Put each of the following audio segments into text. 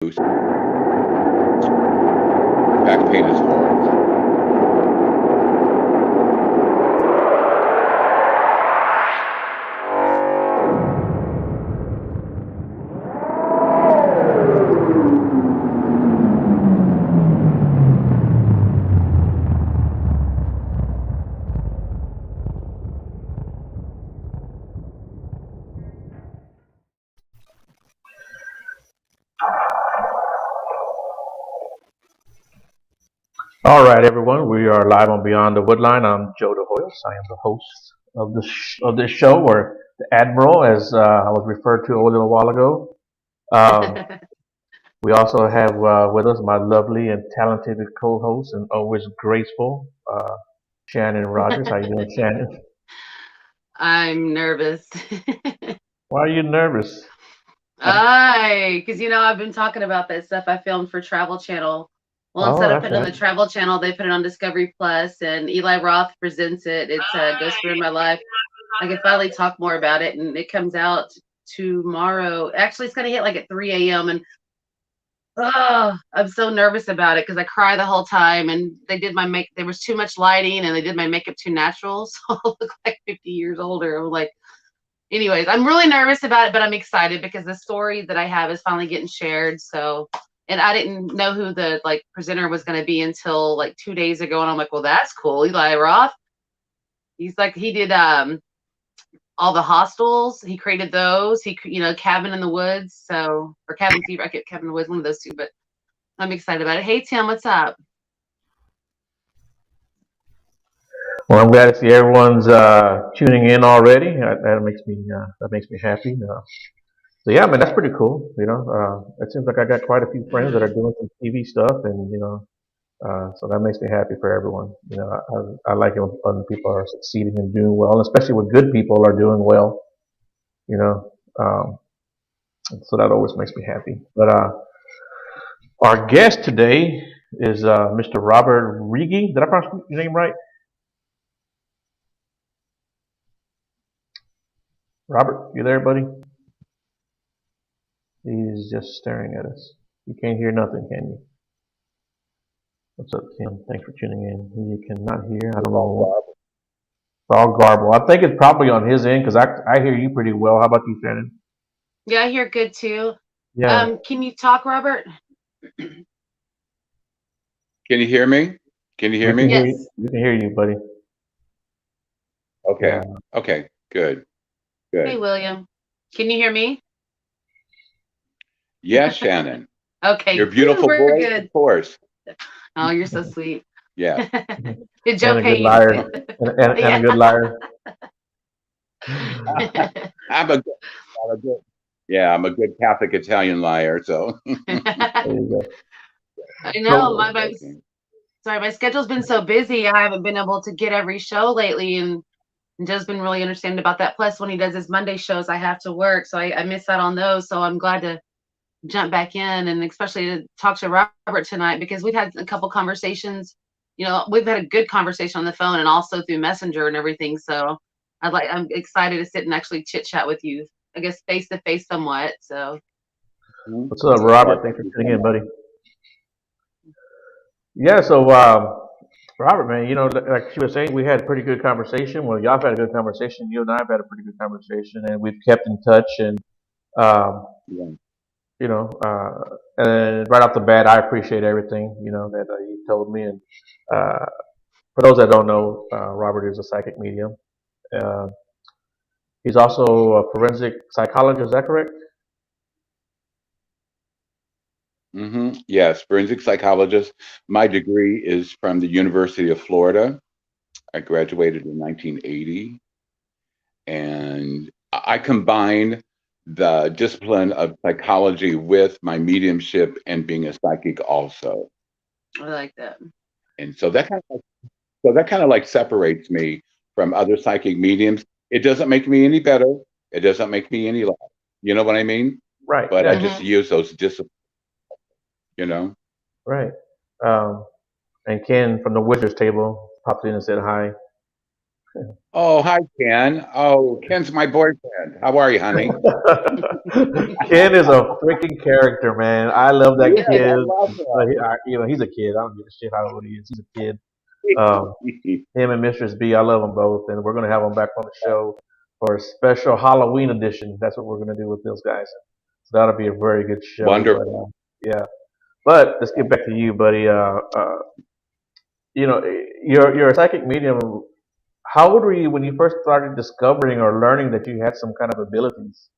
Back pain is horrible. All right, everyone. We are live on Beyond the Woodline. I'm Joe DeHoyos. I am the host of this show, or the Admiral, as I was referred to a little while ago. Um, we also have with us my lovely and talented co-host and always graceful Shannon Rogers. How you doing, Shannon? I'm nervous. Why are you nervous? Because I've been talking about that stuff I filmed for Travel Channel. Well, Oh, instead of that's putting it on right. the Travel Channel, they put it on Discovery Plus, and Eli Roth presents it. It's Ghost Ruin My Life. I can finally talk more about it, and it comes out tomorrow. Actually, it's gonna hit like at 3 a.m. and I'm so nervous about it because I cry the whole time. And they did my make. There was too much lighting, and they did my makeup too natural, so I look like 50 years older. I'm like. Anyways, I'm really nervous about it, but I'm excited because the story that I have is finally getting shared. So, and I didn't know who the presenter was going to be until like 2 days ago, and I'm like, well, that's cool. Eli Roth. He did all the hostels. He created those. Cabin in the Woods. So or Cabin Fever. I get Cabin in the Woods, one of those two. But I'm excited about it. Hey Tim, what's up? Well, I'm glad to see everyone's tuning in already. That makes me happy. So yeah, man, that's pretty cool. It seems like I got quite a few friends that are doing some TV stuff, and so that makes me happy for everyone. I like it when people are succeeding and doing well, and especially when good people are doing well. You know, so that always makes me happy. But our guest today is Mr. Robert Righi. Did I pronounce your name right? Robert, you there, buddy? He's just staring at us. You can't hear nothing, can you? What's up, Tim? Thanks for tuning in. He cannot hear. I don't know. It's all garble. I think it's probably on his end because I hear you pretty well. How about you, Shannon? Yeah, I hear good too. Yeah, Can you talk, Robert? Can you hear me? Can you hear we can me? hear you. Yes. We can hear you, buddy. Okay. Yeah. Okay. Good. Hey, Good. William. Can you hear me? Yes, Shannon. Your Okay. Whew, beautiful we're voice, of good. course. Oh, you're so sweet. Yes. Did Joe And a good pay you? liar. And a Yeah. good liar. I'm a good. Yeah, I'm a good Catholic Italian liar. So. There you go. I I'm know. just So, joking. Sorry, my schedule's been so busy. I haven't been able to get every show lately, and Joe's been really understanding about that. Plus, when he does his Monday shows, I have to work, so I miss out on those. So I'm glad to jump back in, and especially to talk to Robert tonight because we've had a couple conversations. We've had a good conversation on the phone and also through Messenger and everything. So I'm excited to sit and actually chit chat with you. I guess face to face somewhat. So Mhm. what's up, Well, Robert? thank Thanks for you so tuning in, much. buddy. Yeah, so Robert, man, like she was saying, we had a pretty good conversation. Well, y'all have had a good conversation. You and I have had a pretty good conversation, and we've kept in touch. And um, Yeah. you know, and right off the bat, I appreciate everything that you told me. And uh, for those that don't know, Robert is a psychic medium. Uh, he's also a forensic psychologist. Is that correct? Yes, forensic psychologist. My degree is from the University of Florida. I graduated in 1980, and I combine the discipline of psychology with my mediumship and being a psychic also. I like that. And that kind of like separates me from other psychic mediums. It doesn't make me any better. It doesn't make me any less. You know what I mean? Right. But I Yeah. just Hmm. use those disciplines, you know. Right. Um, and Ken from the Wizards table popped in and said hi. Oh, hi, Ken. Oh, Ken's my boyfriend. How are you, honey? Ken is a freaking character, man. I love that Yes, I kid. love He's a kid. I don't give a shit how old he is. He's a kid. Um, him. him and Mistress B, I love them both, and we're gonna have them back on the show for a special Halloween edition. That's what we're gonna do with those guys. So that'll be a very good show. But Wonderful. yeah, but let's get back to you, buddy. You're a psychic medium. How old were you when you first started discovering or learning that you had some kind of abilities?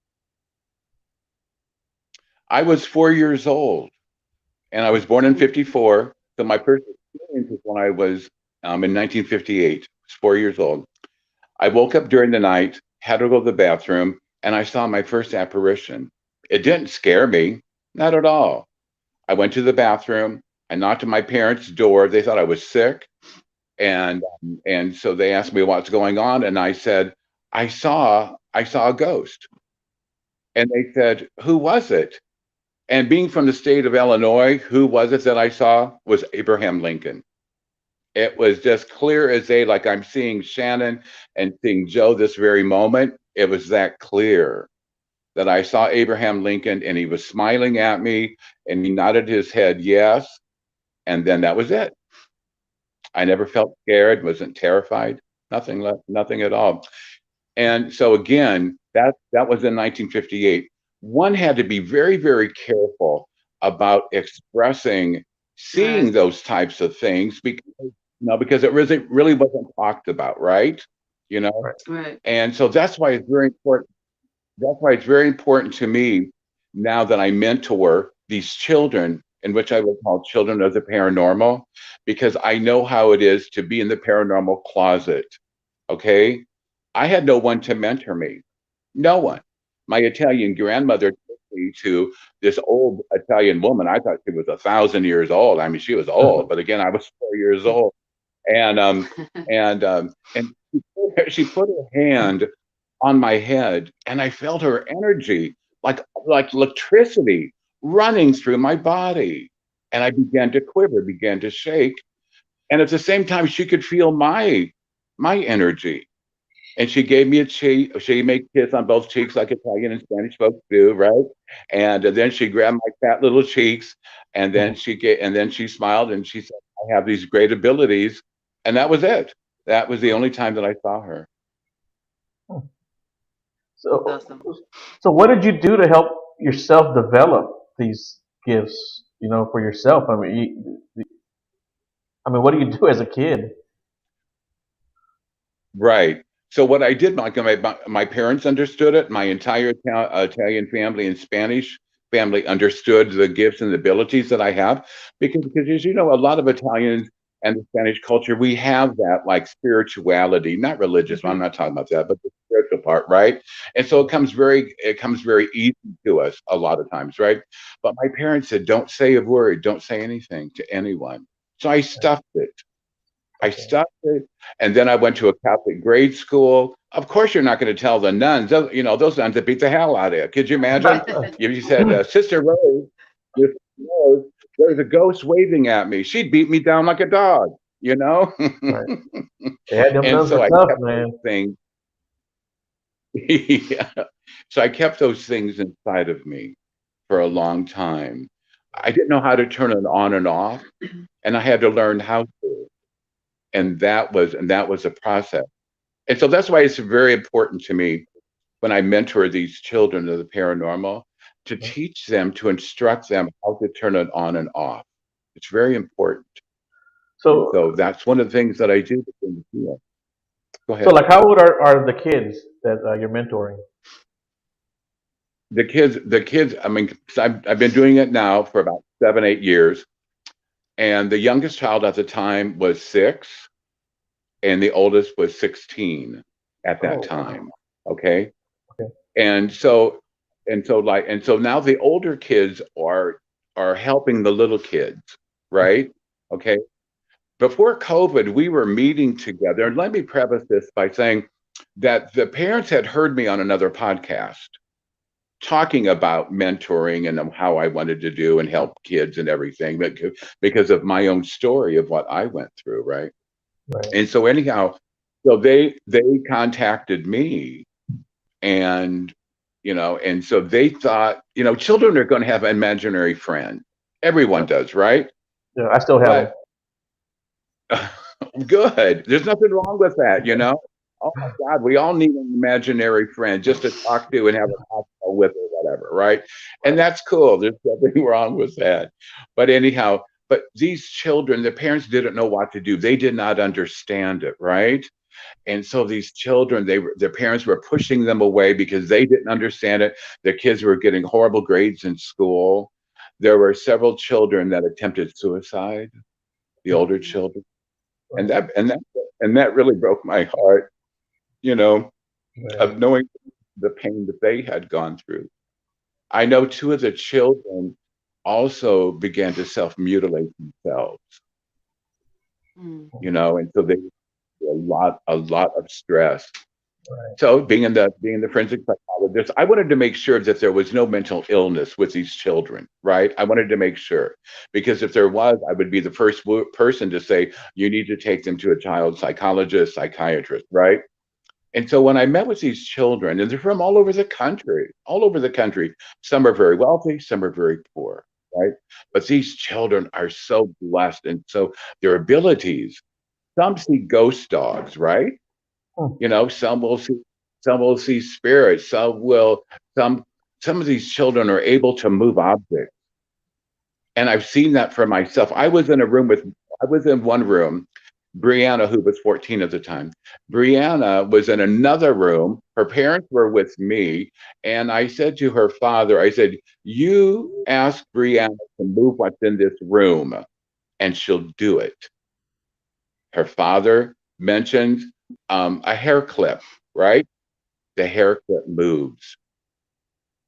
I was 4 years old, and I was born in '54. So my first experience was when I was in 1958. I was 4 years old. I woke up during the night, had to go to the bathroom, and I saw my first apparition. It didn't scare me, not at all. I went to the bathroom. I knocked on my parents' door. They thought I was sick, and so they asked me what's going on, and I said I saw a ghost, and they said, "Who was it?" And being from the state of Illinois, who was it that I saw? Was Abraham Lincoln. It was just clear as day, like I'm seeing Shannon and seeing Joe this very moment. It was that clear that I saw Abraham Lincoln, and he was smiling at me, and he nodded his head yes, and then that was it. I never felt scared, wasn't terrified, nothing left, nothing at all. And so again, that was in 1958. One had to be very, very careful about expressing, seeing Right. those types of things because it really wasn't talked about, right? You know, Right. Right. and so that's why it's very important. That's why it's very important to me now that I mentor these children, in which I would call children of the paranormal, because I know how it is to be in the paranormal closet. Okay. I had no one to mentor me. No one. My Italian grandmother took me to this old Italian woman. I thought she was 1,000 years old. I mean, she was old, but again, I was 4 years old. And she put her hand on my head, and I felt her energy, like electricity running through my body. And I began to quiver, began to shake. And at the same time, she could feel my energy. And she gave me a cheek. She made kiss on both cheeks, like Italian and Spanish folks do, right? And then she grabbed my fat little cheeks, and then she smiled and she said, "I have these great abilities," and that was it. That was the only time that I saw her. That's So, awesome. so what did you do to help yourself develop these gifts? For yourself. What do you do as a kid? Right. So what I did, my parents understood it. My entire Italian family and Spanish family understood the gifts and the abilities that I have, because as you know, a lot of Italians and the Spanish culture, we have that like spirituality, not religious. I'm Hmm. not talking about that, but the spiritual part, right? And so it comes very easy to us a lot of times, right? But my parents said, "Don't say a word, don't say anything to anyone." So I stuffed it. I Okay. studied it, and then I went to a Catholic grade school. Of course, you're not going to tell the nuns. Those nuns that beat the hell out of you. Could you imagine? If you said, "Sister Rose, Sister Rose, there's a ghost waving at me," she'd beat me down like a dog. You know. Right. Yeah, them And nuns so are I tough, kept those man. things. Yeah. So I kept those things inside of me for a long time. I didn't know how to turn it on and off, and I had to learn how to. And that was a process. And so that's why it's very important to me when I mentor these children of the paranormal to teach them, to instruct them how to turn it on and off. It's very important. And So, so that's one of the things that I do to bring the field. Go so ahead. like, how old are the kids that you're mentoring? The kids, I mean, 'cause I've been doing it now for about 7, 8 years. And the youngest child at the time was 6, and the oldest was 16 at that Oh, wow. time. Okay. Okay. and so and so now the older kids are helping the little kids, right? Okay. Before COVID, we were meeting together, and let me preface this by saying that the parents had heard me on another podcast talking about mentoring and how I wanted to do and help kids and everything, because of my own story of what I went through, right? Right. And so anyhow, So they contacted me, and and so they thought, children are going to have an imaginary friend. Everyone Yep. does, right? Yeah, I still have them. But good. There's nothing wrong with that. Oh my God, we all need an imaginary friend just to talk to and have a talk with or whatever, right? And Right. that's cool. There's nothing wrong with that. But anyhow, but these children, the parents didn't know what to do. They did not understand it, right? And so these children, their parents were pushing them away because they didn't understand it. Their kids were getting horrible grades in school. There were several children that attempted suicide, the older Mm. children, and Right. that really broke my heart, you know, Right. of knowing the pain that they had gone through. I know two of the children also began to self-mutilate themselves, Mm. and so they a lot of stress. Right. So being the forensic psychologist, I wanted to make sure that there was no mental illness with these children, right? I wanted to make sure, because if there was, I would be the first person to say you need to take them to a child psychologist, psychiatrist, right? And so when I met with these children, and they're from all over the country, some are very wealthy, some are very poor, right? But these children are so blessed, and so their abilities. Some see ghost dogs, right? Hmm. Some will see spirits. Some some of these children are able to move objects. And I've seen that for myself. I was in one room, Brianna, who was 14 at the time. Brianna was in another room. Her parents were with me. And I said to her father, I said, you ask Brianna to move what's in this room, and she'll do it. Her father mentioned a hair clip, right? The hair clip moves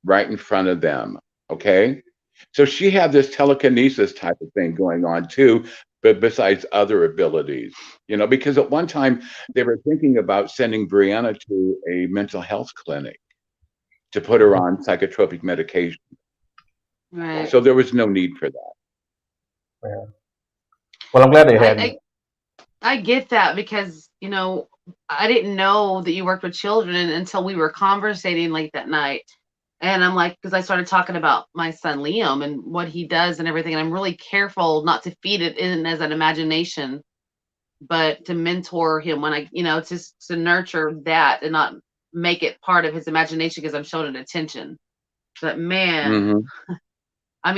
right in front of them. Okay. So she had this telekinesis type of thing going on too, but besides other abilities, because at one time they were thinking about sending Brianna to a mental health clinic to put her Mhm. on psychotropic medication. Right. So there was no need for that. Yeah. Well, I'm glad they I, hadn't. I I get that because I didn't know that you worked with children until we were conversating late that night. And I'm like, because I started talking about my son Liam and what he does and everything. And I'm really careful not to feed it in as an imagination, but to mentor him when just to nurture that and not make it part of his imagination because I'm showing it attention. But man, Hmm. I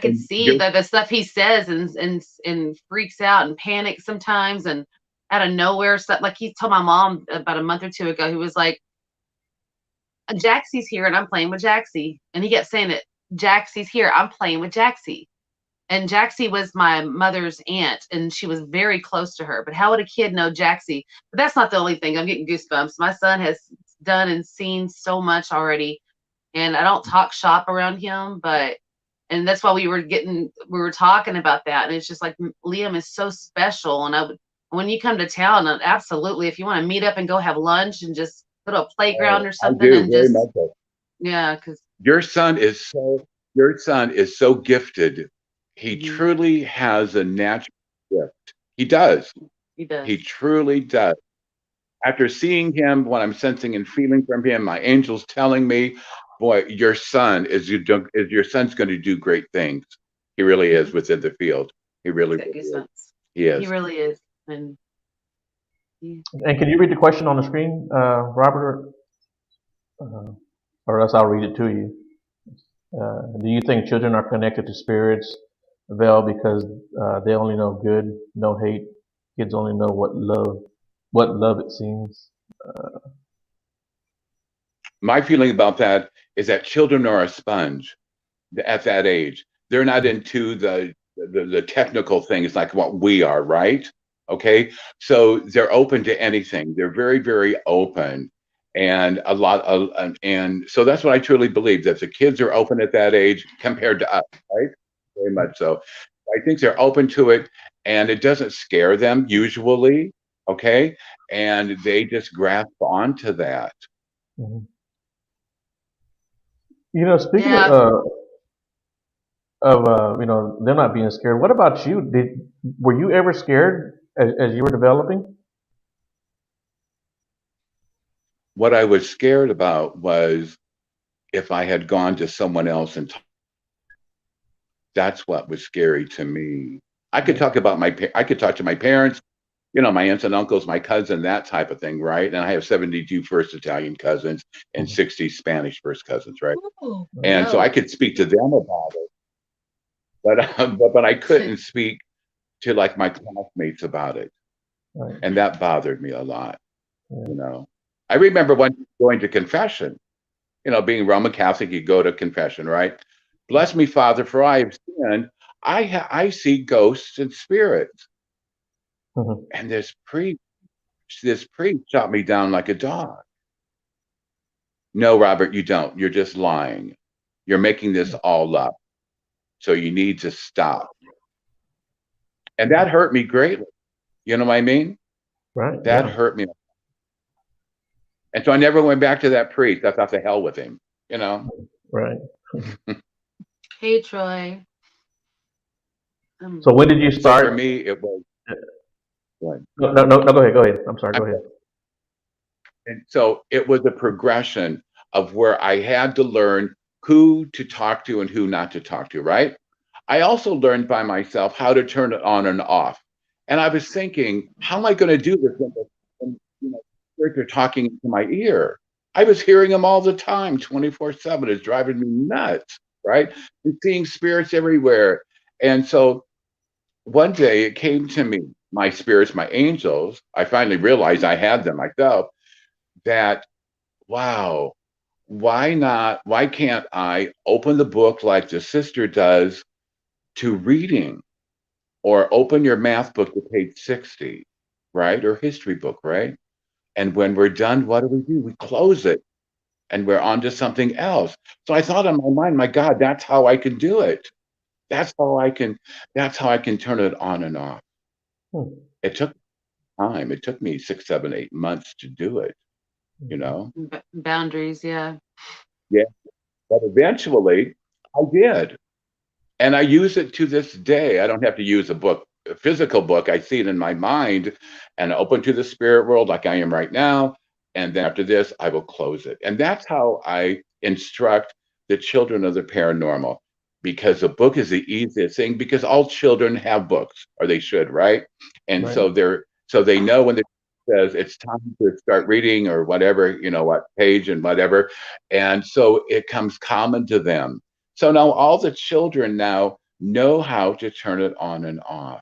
could And see that the stuff he says and freaks out and panics sometimes and out of nowhere stuff. Like he told my mom about a month or two ago, he was like, Jaxie's here and I'm playing with Jaxie. And he kept saying it, Jaxie's here, I'm playing with Jaxie. And Jaxie was my mother's aunt, and she was very close to her. But how would a kid know Jaxie? But that's not the only thing. I'm getting goosebumps. My son has done and seen so much already, and I don't talk shop around him, and that's why we were talking about that, and it's just like Liam is so special, and when you come to town, absolutely, if you want to meet up and go have lunch and just go to a playground or I something, do and very just much so. yeah, because Your son is so gifted. He mm-hmm, truly has a natural gift. He does. he He does. truly does. After seeing him, what I'm sensing and feeling from him, my angel's telling me, boy, your son's going to do great things. He really Mm-hmm. is within the field. He He's really, got really is. goosebumps. He He is. really is, and And can you read the question on the screen, Robert, or else I'll read it to you. Do you think children are connected to spirits, Vel, because they only know good, no hate? Kids only know what love it seems. My feeling about that is that children are a sponge at that age. They're not into the technical things like what we are, right? Okay, so they're open to anything. They're very, very open, and and so that's what I truly believe, that the kids are open at that age compared to us, right? Very much so. I think they're open to it, and it doesn't scare them usually. Okay, and they just grasp onto that. Mhm. Speaking yeah. of them not being scared, what about you? Were you ever scared as you were developing? what I was scared about was if I had gone to someone else and that's what was scary to me. I could talk about I could talk to my parents, my aunts and uncles, my cousin, that type of thing, right? And I have 72 first Italian cousins and Mhm. 60 Spanish first cousins, right? Ooh, And so I dope. could speak to them about it, but I couldn't speak to like my classmates about it, Right. and that bothered me a lot. Yeah. You know, I remember one going to confession. Being Roman Catholic, you go to confession, right? Bless me, Father, for I have sinned. I see ghosts and spirits, Mhm. and this priest shot me down like a dog. No, Robert, you don't. You're just lying. You're making this all up. So you need to stop. And that hurt me greatly. You know what I mean? Right. That Yeah. hurt me. And so I never went back to that priest. I thought the hell with him, you know? Right. Hey, Troy. So when did you So for start? me, it was like, No, no, no, no. Go ahead. Go ahead. I'm sorry. Go ahead. and so it was a progression of where I had to learn who to talk to and who not to talk to, right? I also learned by myself how to turn it on and off. And I was thinking, how am I going to do this when spirits are talking into my ear? I was hearing them all the time, 24/7. It's driving me nuts, right? And seeing spirits everywhere. And so one day it came to me, my spirits, my angels. I finally realized I had them myself, that, wow, why can't I open the book like the sister does to reading, or open your math book to page 60, right? Or history book, right? And when we're done, what do? We close it and we're on to something else. So I thought in my mind, my God, that's how I can do it. That's how I can turn it on and off. Hmm. It took time. It took me 6, 7, 8 months to do it, you know? Boundaries, yeah. Yeah. But eventually I did. And I use it to this day. I don't have to use a physical book. I see it in my mind and open to the spirit world like I am right now. And then after this, I will close it. And that's how I instruct the children of the paranormal, because a book is the easiest thing, because all children have books, or they should, right? And Right. so they know when it says it's time to start reading or whatever, what page and whatever. And so it comes common to them. So now all the children now know how to turn it on and off.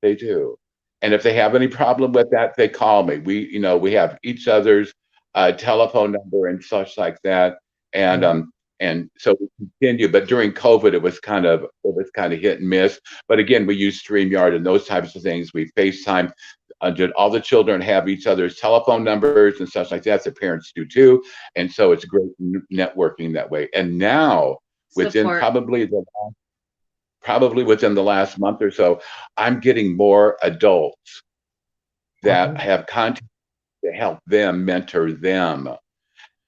They do. And if they have any problem with that, they call me. We have each other's telephone number and such like that. And Right. um and so we continue. But during COVID, it was kind of hit and miss. But again, we use StreamYard and those types of things. We FaceTime. Did all the children have each other's telephone numbers and such like that? The parents do too. And so it's great networking that way. And now, within Support. probably within the last month or so, I'm getting more adults that Okay. have content to help them mentor them.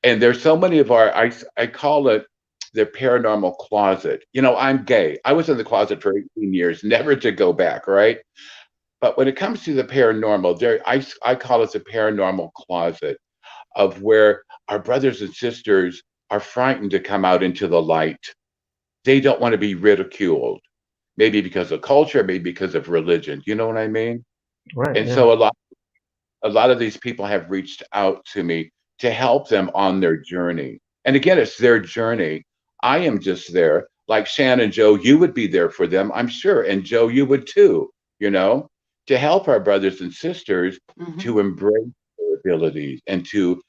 And there's so many of I call it the paranormal closet. I'm gay. I was in the closet for 18 years, never to go back, right? But when it comes to the paranormal, I call it the paranormal closet, of where our brothers and sisters are frightened to come out into the light. They don't want to be ridiculed, maybe because of culture, maybe because of religion. You know what I mean? Right. And Yeah. so a lot of these people have reached out to me to help them on their journey. And again, it's their journey. I am just there. Like Shannon, Joe, you would be there for them, I'm sure. And Joe, you would too, to help our brothers and sisters Hmm. to embrace their abilities and to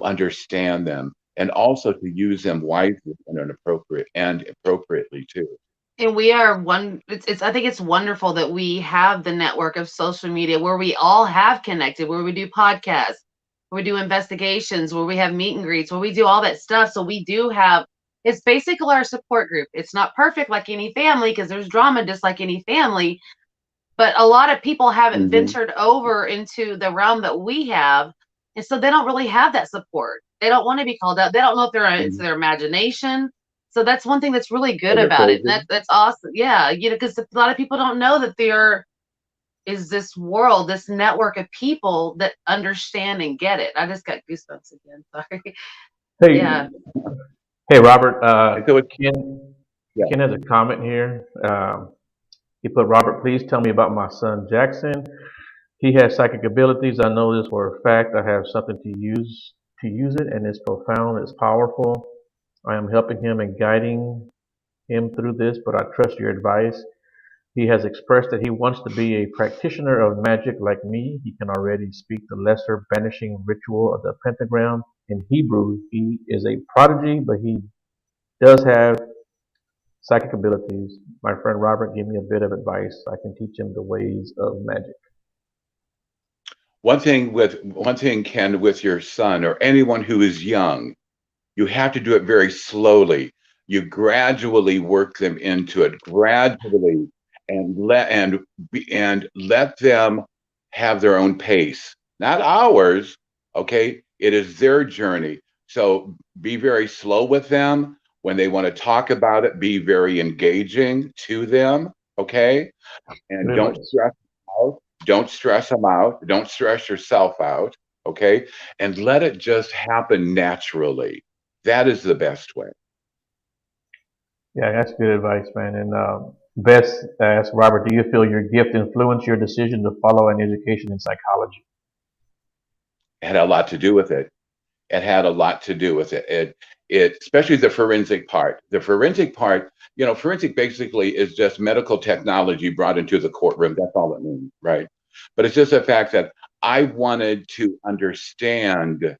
understand them, and also to use them wisely and appropriately too. And we are one. It's. I think it's wonderful that we have the network of social media where we all have connected, where we do podcasts, where we do investigations, where we have meet and greets, where we do all that stuff. So we do have. It's basically our support group. It's not perfect like any family, because there's drama just like any family. But a lot of people haven't Hmm. ventured over into the realm that we have, and so they don't really have that support. They don't want to be called out. They don't know if it's Hmm. their imagination. So that's one thing that's really good Or they're about it, and crazy. that's awesome. Yeah, because a lot of people don't know that they're is this world, this network of people that understand and get it. I just got goosebumps again. Sorry. Hey, Yeah. hey, Robert. And so it's, Ken, yeah. Ken has a comment here. He put, Robert, please tell me about my son Jackson. He has psychic abilities. I know this for a fact. I have something to use it, and it's profound. It's powerful. I am helping him and guiding him through this, but I trust your advice. He has expressed that he wants to be a practitioner of magic like me. He can already speak the lesser banishing ritual of the pentagram in Hebrew. He is a prodigy, but he does have psychic abilities. My friend Robert gave me a bit of advice. I can teach him the ways of magic. One thing, Ken, with your son or anyone who is young, you have to do it very slowly. You gradually work them into it, gradually, and let them have their own pace, not ours. Okay, it is their journey. So be very slow with them when they want to talk about it. Be very engaging to them. Okay, and Good don't advice. stress them out. Don't stress them out. Don't stress yourself out. Okay, and let it just happen naturally. That is the best way. Yeah, that's good advice, man. And Bess asked Robert, do you feel your gift influenced your decision to follow an education in psychology? It had a lot to do with it. It had a lot to do with it. Especially the forensic part. The forensic part, forensic basically is just medical technology brought into the courtroom. That's all it means, right? But it's just the fact that I wanted to understand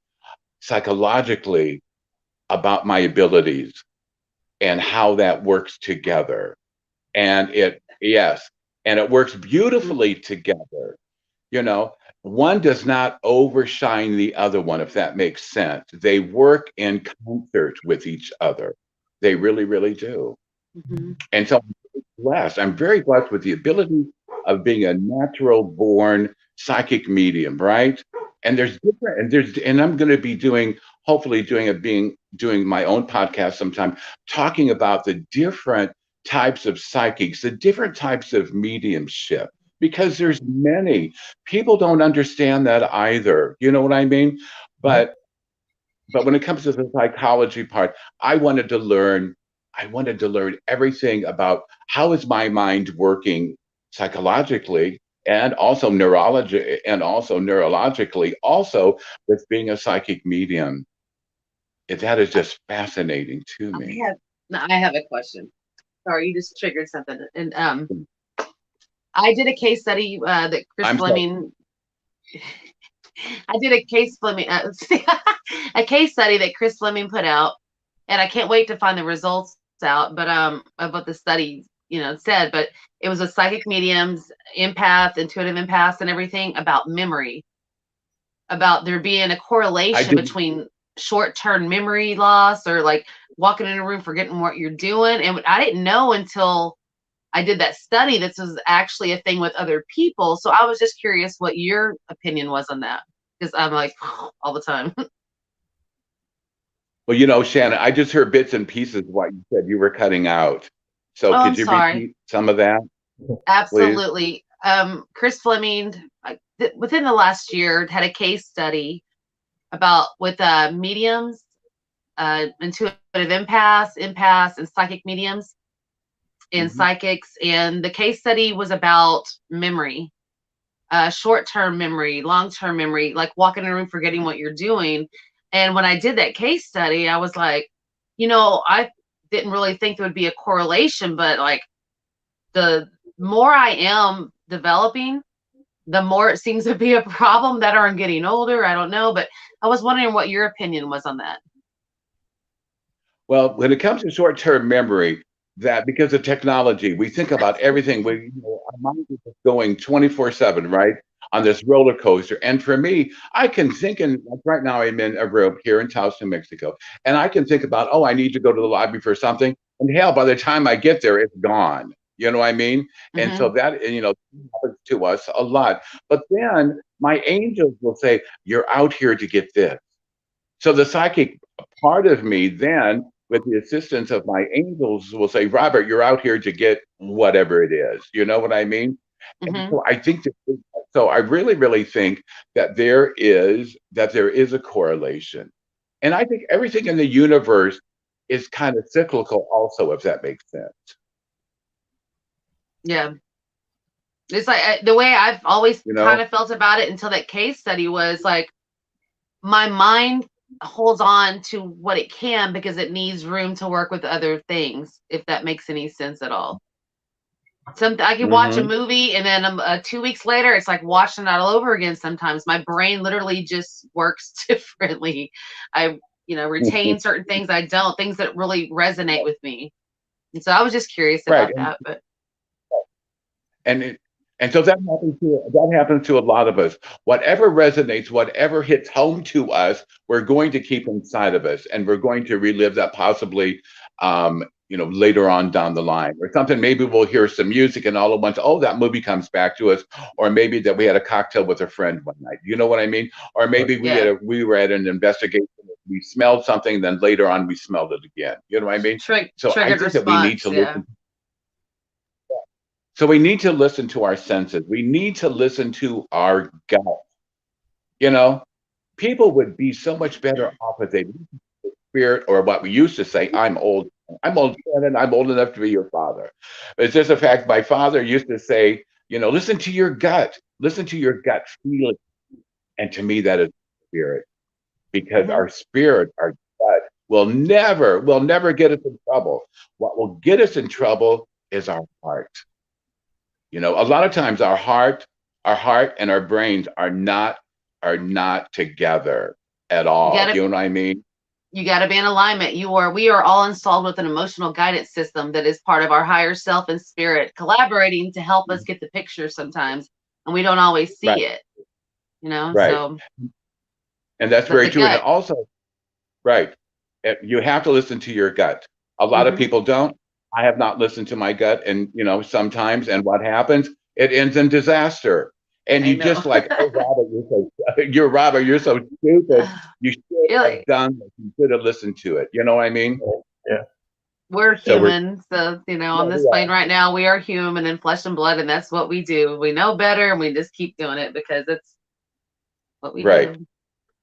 psychologically about my abilities and how that works together. And yes, and it works beautifully together. You know, one does not overshine the other one, if that makes sense. They work in concert with each other. They really, really do. Hmm. And so I'm blessed. I'm very blessed with the ability of being a natural born psychic medium, right? And I'm going to be hopefully doing my own podcast sometime, talking about the different types of psychics, the different types of mediumship, because there's many. People don't understand that either. You know what I mean? Mhm. But but when it comes to the psychology part, I wanted to learn. I wanted to learn everything about how is my mind working psychologically and also neurology and also neurologically, also with being a psychic medium. That is just fascinating to I me. have no, I have a question. Sorry, you just triggered something. And I did a case study that Chris I'm sorry. Fleming. I did a case Fleming a case study that Chris Fleming put out, and I can't wait to find the results out. But of what the study said, but it was a psychic mediums, empath, intuitive empaths, and everything about memory, about there being a I correlation did. between short-term memory loss or like walking in a room forgetting what you're doing. And I didn't know until I did that study this was actually a thing with other people. So I was just curious what your opinion was on that, because I'm like all the time. Well, Shannon, I just heard bits and pieces of what you said. You were cutting out. So Oh, I'm could you sorry. repeat some of that, please? Absolutely. Chris Fleming, within the last year, had a case study about with mediums, intuitive empaths, and psychic mediums and Mhm. psychics. And the case study was about memory, short-term memory, long-term memory, like walking in a room forgetting what you're doing. And when I did that case study, I was like, I didn't really think there would be a correlation, but like the more I am developing, the more it seems to be a problem that I'm getting older. I don't know, but I was wondering what your opinion was on that. Well, when it comes to short-term memory, that because of technology, we think about everything. Our mind is just going 24/7, right? On this roller coaster. And for me, I can think, and like right now I'm in a room here in Taos, New Mexico, and I can think about, oh, I need to go to the lobby for something. And hell, by the time I get there, it's gone. You know what I mean? And so Hmm. that, happens to us a lot. But then my angels will say, you're out here to get this. So the psychic part of me then, with the assistance of my angels, will say, Robert, you're out here to get whatever it is. You know what I mean? And Hmm. so I think so I really think that there is a correlation. And I think everything in the universe is kind of cyclical also, if that makes sense. Yeah. It's like the way I've always You kind know? of felt about it until that case study was like my mind holds on to what it can because it needs room to work with other things, if that makes any sense at all. I can watch a Hmm. movie and then 2 weeks later, it's like watching it all over again. Sometimes my brain literally just works differently. I, retain certain things I don't, things that really resonate with me. And so I was just curious Right. about that. But And it, and so that happens to a lot of us. Whatever resonates, whatever hits home to us, we're going to keep inside of us, and we're going to relive that possibly, later on down the line, or something. Maybe we'll hear some music, and all at once, oh, that movie comes back to us, or maybe that we had a cocktail with a friend one night. You know what I mean? Or maybe yeah, we were at an investigation, we smelled something, then later on we smelled it again. You know what I mean? So I triggered think that we need response. to Yeah. listen. So we need to listen to our senses. We need to listen to our gut. You know, people would be so much better off if they listened to the spirit, or what we used to say, I'm old. I'm old, and I'm old enough to be your father. It's just a fact. My father used to say, listen to your gut. Listen to your gut feeling. And to me, that is spirit, because Hmm. our spirit, our gut, will never get us in trouble. What will get us in trouble is our heart. A lot of times our heart and our brains are not together at You all. gotta You know what I mean? you gotta be in alignment. We are all installed with an emotional guidance system that is part of our higher self and spirit, collaborating to help us get the picture sometimes, and we don't always Right, see it. right. So And that's but very the true. And gut. also, right, you have to listen to your gut. A lot of Hmm. people don't. I have not listened to my gut, and sometimes, and what happens? It ends in disaster. And I you know. just like, oh, Robert, you're so stupid. You should You're have like, done this. You should have listened to it. You know what I mean? Yeah. we're So we're human. So, Yeah, on we this plane are. right now, we are human and flesh and blood, and that's what we do. We know better and we just keep doing it because it's what we Right. do.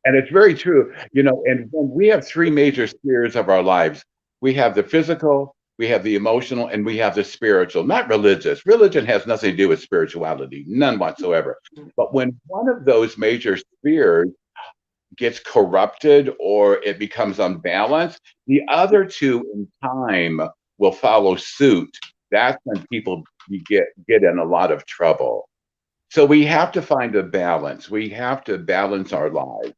And it's very true. And when we have three major spheres of our lives, we have the physical, we have the emotional, and we have the spiritual, not religious. Religion has nothing to do with spirituality, none whatsoever. But when one of those major spheres gets corrupted or it becomes unbalanced, the other two in time will follow suit. That's when people get in a lot of trouble. So we have to find a balance. We have to balance our lives.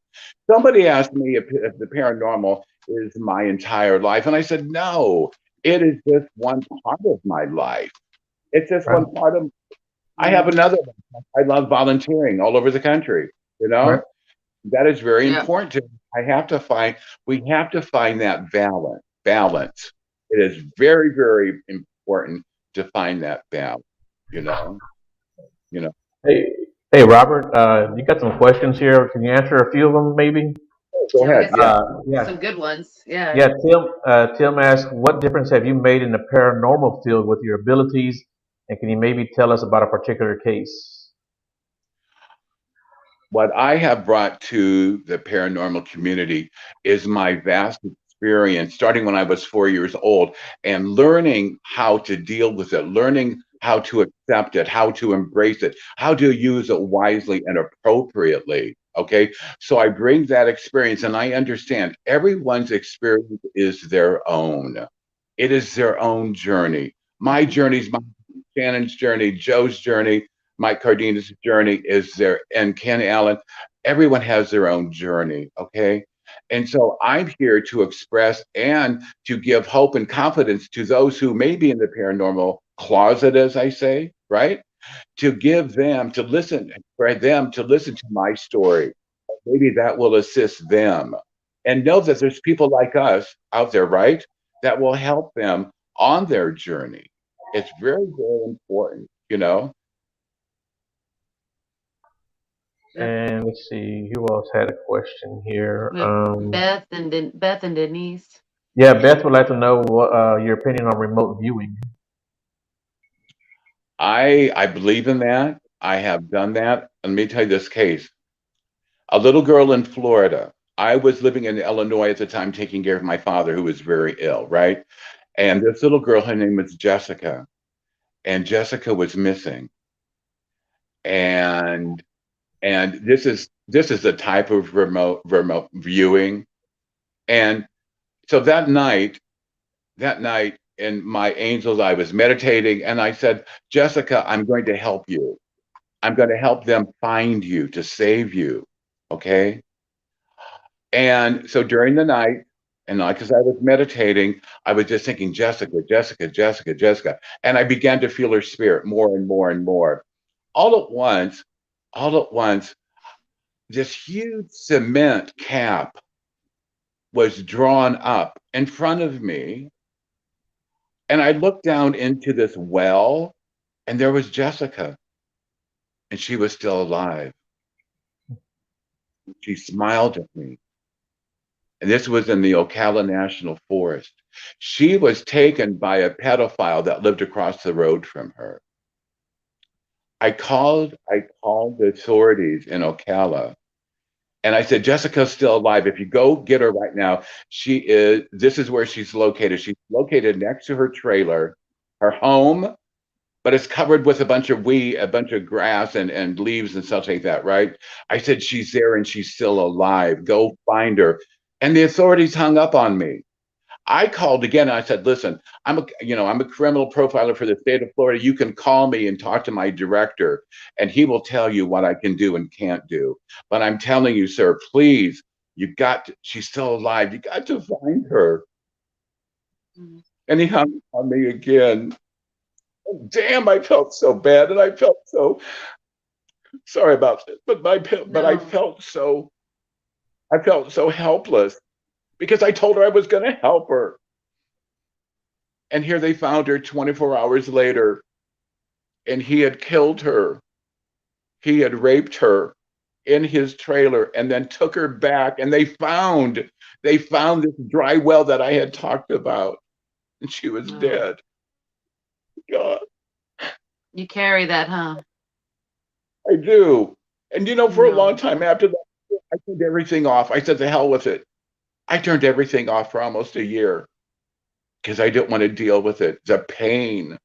Somebody asked me if the paranormal is my entire life, and I said, no, it is just one part of my life. It's just Right. one part of. I have Mm, another one. I love volunteering all over the country. You Right. know, that is very yeah. important to me. We have to find that balance. Balance. It is very, very important to find that balance. You know, you know. Hey, hey, Robert. You got some questions here? Can you answer a few of them, maybe? Go Yeah, we ahead. got Yeah. Yeah. some good ones. Yeah. Yeah. Tim asked, what difference have you made in the paranormal field with your abilities, and can you maybe tell us about a particular case? What I have brought to the paranormal community is my vast experience, starting when I was 4 years old, and learning how to deal with it, learning how to accept it, how to embrace it, how to use it wisely and appropriately. Okay. So I bring that experience, and I understand everyone's experience is their own. It is their own journey. My Hmm. journey's my Shannon's journey, Joe's journey, Mike Cardenas' journey is there, and Ken Allen. Everyone has their own journey, okay? And so I'm here to express and to give hope and confidence to those who may be in the paranormal closet, as I say, right? To give them to listen, for them to listen to my story. Maybe that will assist them. And know that there's people like us out there, right? That will help them on their journey. It's very, very important. Yeah. And let's see, who else had a question here? With Beth and Denise. Yeah, Beth would like to know what, your opinion on remote viewing. I believe in that. I have done that. Let me tell you this case. A little girl in Florida. I was living in Illinois at the time, taking care of my father, who was very ill, right? And this little girl, her name was Jessica, and Jessica was missing. And this is the type of remote viewing. And so that night in my angels, I was meditating, and I said, Jessica, I'm going to help you. I'm going to help them find you to save you. Okay. And so during the night, and like as I was meditating, I was just thinking, Jessica, Jessica, Jessica, Jessica. And I began to feel her spirit more and more and more. All at once, all at once, this huge cement cap was drawn up in front of me. And I looked down into this well, and there was Jessica, and she was still alive. She smiled at me. And this was in the Ocala National Forest. She was taken by a pedophile that lived across the road from her. I called the authorities in Ocala, and I said, Jessica's still alive. If you go get her right now, this is where she's located. She's located next to her trailer, her home, but it's covered with a bunch of grass and leaves and stuff like that, right? I said, she's there and she's still alive. Go find her. And the authorities hung up on me. I called again and I said, listen, I'm a criminal profiler for the state of Florida. You can call me and talk to my director, and he will tell you what I can do and can't do. But I'm telling you, sir, please, she's still alive. You got to find her. Mm. And he hung on me again. Damn, I felt so bad, and I felt so sorry about it. But No. I felt so helpless because I told her I was going to help her. And here they found her 24 hours later, and he had killed her. He had raped her in his trailer and then took her back, and they found this dry well that I had talked about, and she was No. dead. God, You carry that, huh? I do. And for a long No. time after that, I turned everything off. I said, the hell with it. I turned everything off for almost a year because I didn't want to deal with it, the pain.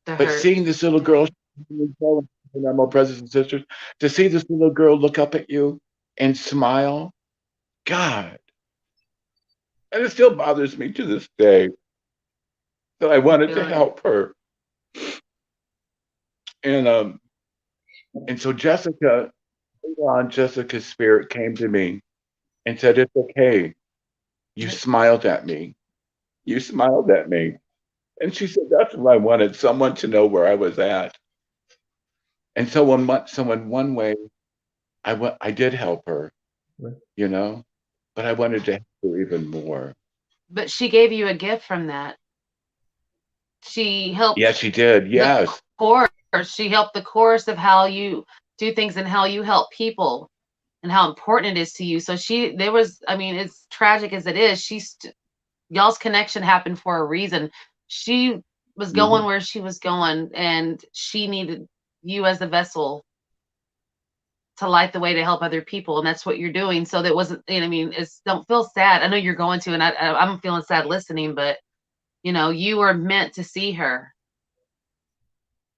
The But hurt. seeing this little girl, my brothers and sisters, to see this little girl look up at you and smile, God, and it still bothers me to this day that I I wanted to feel it. help her. And and so later on, Jessica's spirit came to me and said, it's okay. You smiled at me. You smiled at me. And she said, that's what I wanted, someone to know where I was at. And so in one way, I did help her, you know, but I wanted to help her even more. But she gave you a gift from that. She helped Yes, she did. the Yes. course. She helped the course of how you do things and how you help people and how important it is to you. So there was, I mean, as tragic as it is, y'all's connection happened for a reason. She was going Mhm. where she was going, and she needed you as a vessel to light the way to help other people, and that's what you're doing. So that wasn't, I mean, don't feel sad. I know you're going to, and I'm feeling sad listening, but you were meant to see her.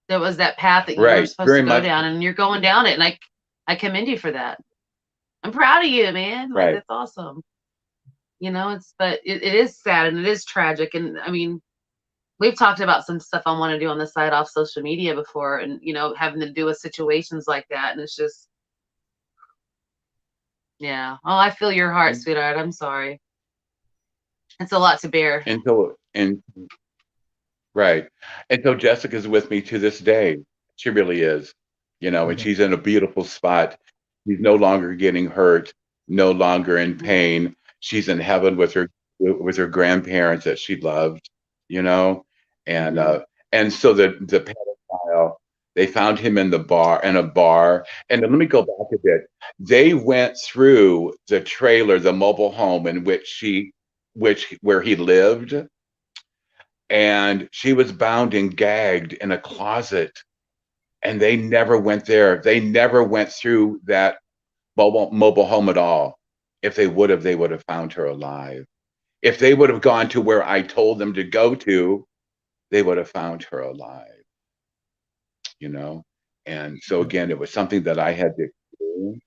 There was that path that you were Right. supposed to Very go much. down, and you're going down it, and I commend you for that. I'm proud of you, man. Like, Right. that's awesome. But it is sad and it is tragic, and I mean, we've talked about some stuff I want to do on the side off social media before, and having to do with situations like that, and it's just, yeah. Oh, I feel your heart, And, sweetheart. I'm sorry. It's a lot to bear. and right. And so Jessica's with me to this day. She really is, and she's in a beautiful spot. She's no longer getting hurt, no longer in pain. She's in heaven with her grandparents that she loved, you know. And Mm-hmm. and so the pedophile, they found him in a bar. And then let me go back a bit. They went through the trailer, the mobile home in which where he lived, and she was bound and gagged in a closet. and they never went there. They never went through that mobile home at all. If they would have found her alive. If they would have gone to where I told them to go to, they would have found her alive, you know? And so again, it was something that I had to experience,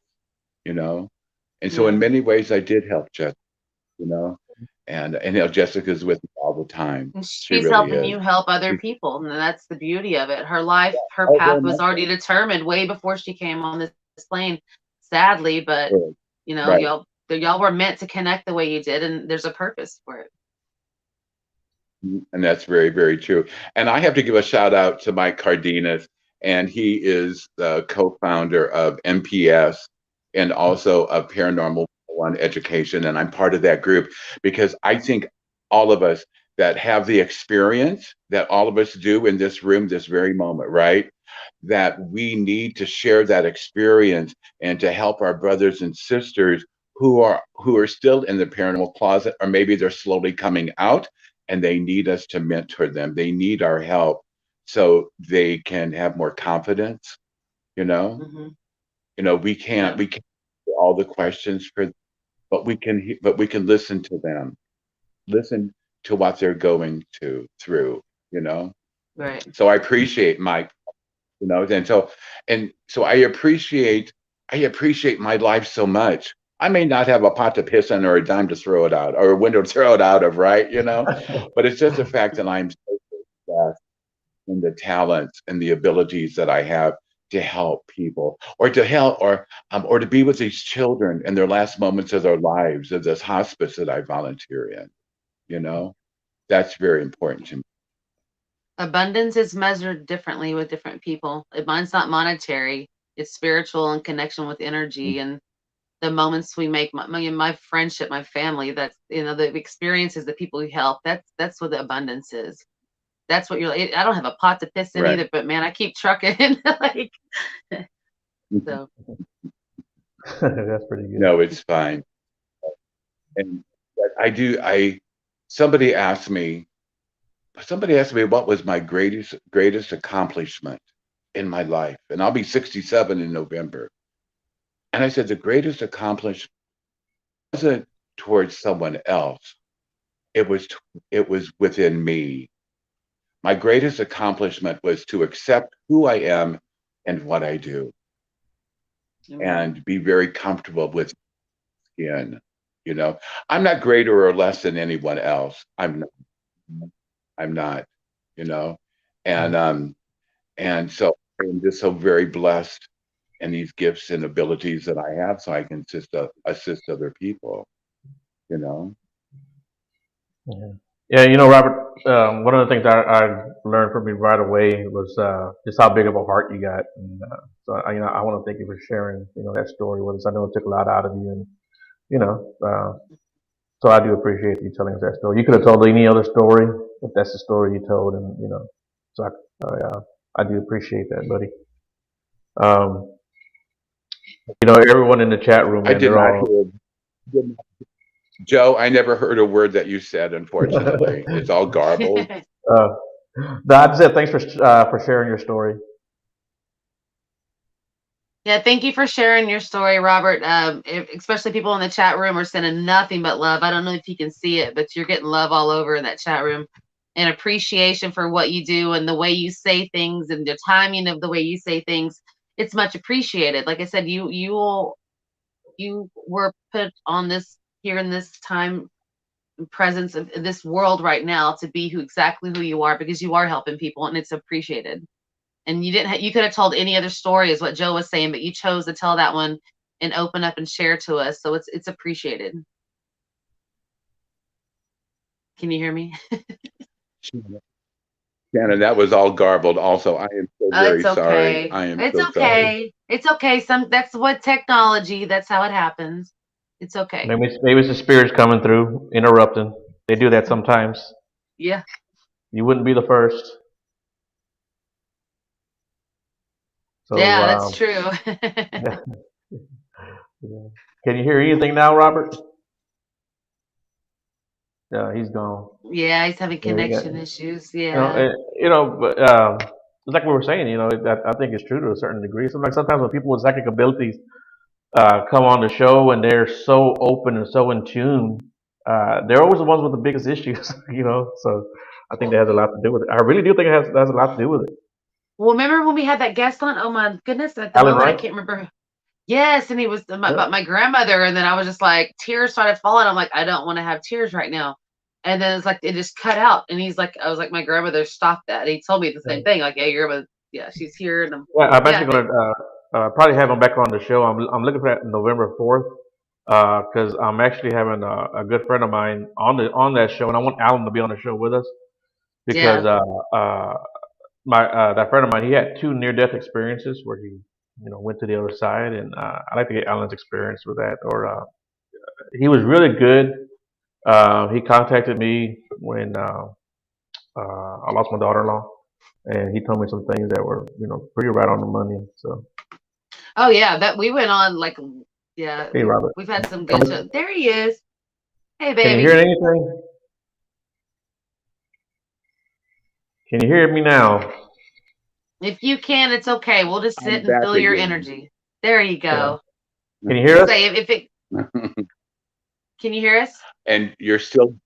you know? And so in Yeah. many ways I did help Jessica, you know? And Jessica's with me all the time. And She she's really helping is. you help other She's people. And that's the beauty of it. Her life, her oh path very was much already so. determined way before she came on this plane, sadly, but Really. you know, Right. y'all were meant to connect the way you did, and there's a purpose for it. And that's very, very true. And I have to give a shout out to Mike Cardenas, and he is the co-founder of MPS and also of Paranormal One Education. And I'm part of that group because I think all of us that have the experience that all of us do in this room, this very moment, right? That we need to share that experience and to help our brothers and sisters who are still in the paranormal closet, or maybe they're slowly coming out and they need us to mentor them. They need our help so they can have more confidence, you know? Hmm. We can't Yeah. answer all the questions for, but we can listen to them. Listen to what they're going to through, you know? Right. So I appreciate Mike, and so I appreciate my life so much. I may not have a pot to piss in or a dime to throw it out or a window to throw it out of, right? But it's just the fact that I'm so blessed in the talents and the abilities that I have to help people or to be with these children in their last moments of their lives of this hospice that I volunteer in, you know? That's very important to me. Abundance is measured differently with different people. Mine's not monetary. It's spiritual and connection with energy and the moments we make. My friendship, my family. That's the experiences, the people we help. That's what the abundance is. That's what you're. I don't have a pot to piss in Right. either, but man, I keep trucking. Like so. That's pretty good. No, it's fine. And but somebody asked me, what was my greatest accomplishment in my life, and I'll be 67 in November. And I said the greatest accomplishment wasn't towards someone else. It was within me. My greatest accomplishment was to accept who I am and what I do, Mm. and be very comfortable with skin. You know, I'm not greater or less than anyone else. I'm not. You know, and so I'm just so very blessed in these gifts and abilities that I have, so I can assist other people. You know. Yeah. Yeah, Robert, one of the things I learned from you right away was just how big of a heart you got. And so, I want to thank you for sharing, that story with us. I know it took a lot out of you. And, you know, so I do appreciate you telling us that story. You could have told any other story, but that's the story you told. And, so I do appreciate that, buddy. Um, everyone in the chat room, I man, did they're not all. hear Joe. I never heard a word that you said. Unfortunately, it's all garbled. uh, no, I just said thanks for sharing your story. Yeah, thank you for sharing your story, Robert. Especially people in the chat room are sending nothing but love. I don't know if you can see it, but you're getting love all over in that chat room and appreciation for what you do and the way you say things and the timing of the way you say things. It's much appreciated. Like I said, you were put on this here in this time presence of this world right now to be exactly who you are because you are helping people and it's appreciated. And you didn't you could have told any other story is what Joe was saying, but you chose to tell that one and open up and share to us, so it's appreciated. Can you hear me? Shannon, that was all garbled. Also, I am so It's very sorry. okay, I am it's so sorry. okay, it's okay. That's what technology, that's how it happens. It's okay. Maybe it's the spirits coming through, interrupting. They do that sometimes. Yeah. You wouldn't be the first. So, Yeah, that's true. yeah. Can you hear anything now, Robert? Yeah, he's gone. Yeah, he's having Yeah, connection issues. you know, Yeah. eh, but it's like we were saying, that I think it's true to a certain degree. So like sometimes when people with psychic abilities come on the show and they're so open and so in tune, they're always the ones with the biggest issues, So I think that Well, has a lot to do with it. I really do think it has a lot to do with it. well, remember when we had that guest on? Oh my goodness! At the Alan moment, I Wright? can't remember. Yes, and he was Yeah. about my grandmother, and then I was just like, tears started falling. I'm like, I don't want to have tears right now. And then it's like it just cut out, and he's like, I was like, my grandmother stopped that. And he told me the same thing, like, yeah, your grandmother, yeah, she's here, and Yeah, I'm yeah, actually going to probably have him back on the show. I'm looking for that November 4th because I'm actually having a good friend of mine on that show, and I want Alan to be on the show with us because yeah, my that friend of mine, he had two near death experiences where he went to the other side, and I'd like to get Alan's experience with that. Or he was really good. He contacted me when I lost my daughter-in-law, and he told me some things that were pretty right on the money. So oh yeah, that we went on like, yeah, hey, Robert, we've had some tell good me, shows. There he is. Hey, can you hear baby. anything? Can you hear me now? If you can, it's okay. We'll just I'm sit and back feel your again. energy. There you Yeah. go. Can you hear us? Say if it. Can you hear us? And you're still,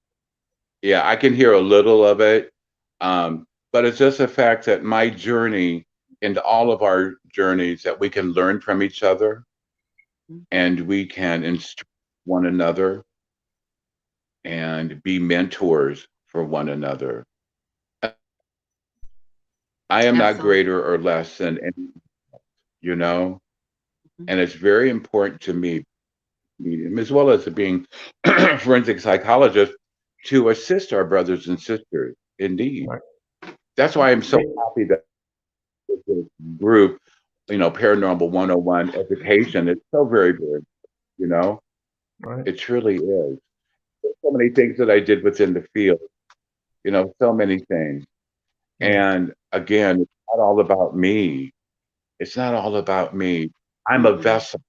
yeah, I can hear a little of it. But it's just the fact that my journey and all of our journeys that we can learn from each other and we can instruct one another and be mentors for one another. I am not Absolutely. greater or less than any, you know, Mhm. and it's very important to me, as well as being forensic psychologist, to assist our brothers and sisters. Indeed. Right. That's why I'm so happy that this group, Paranormal 101 education, is so very good, you know, Right. it truly is. There's so many things that I did within the field, so many things. Yeah. And again, it's not all about me. It's not all about me. I'm a Mhm. vessel.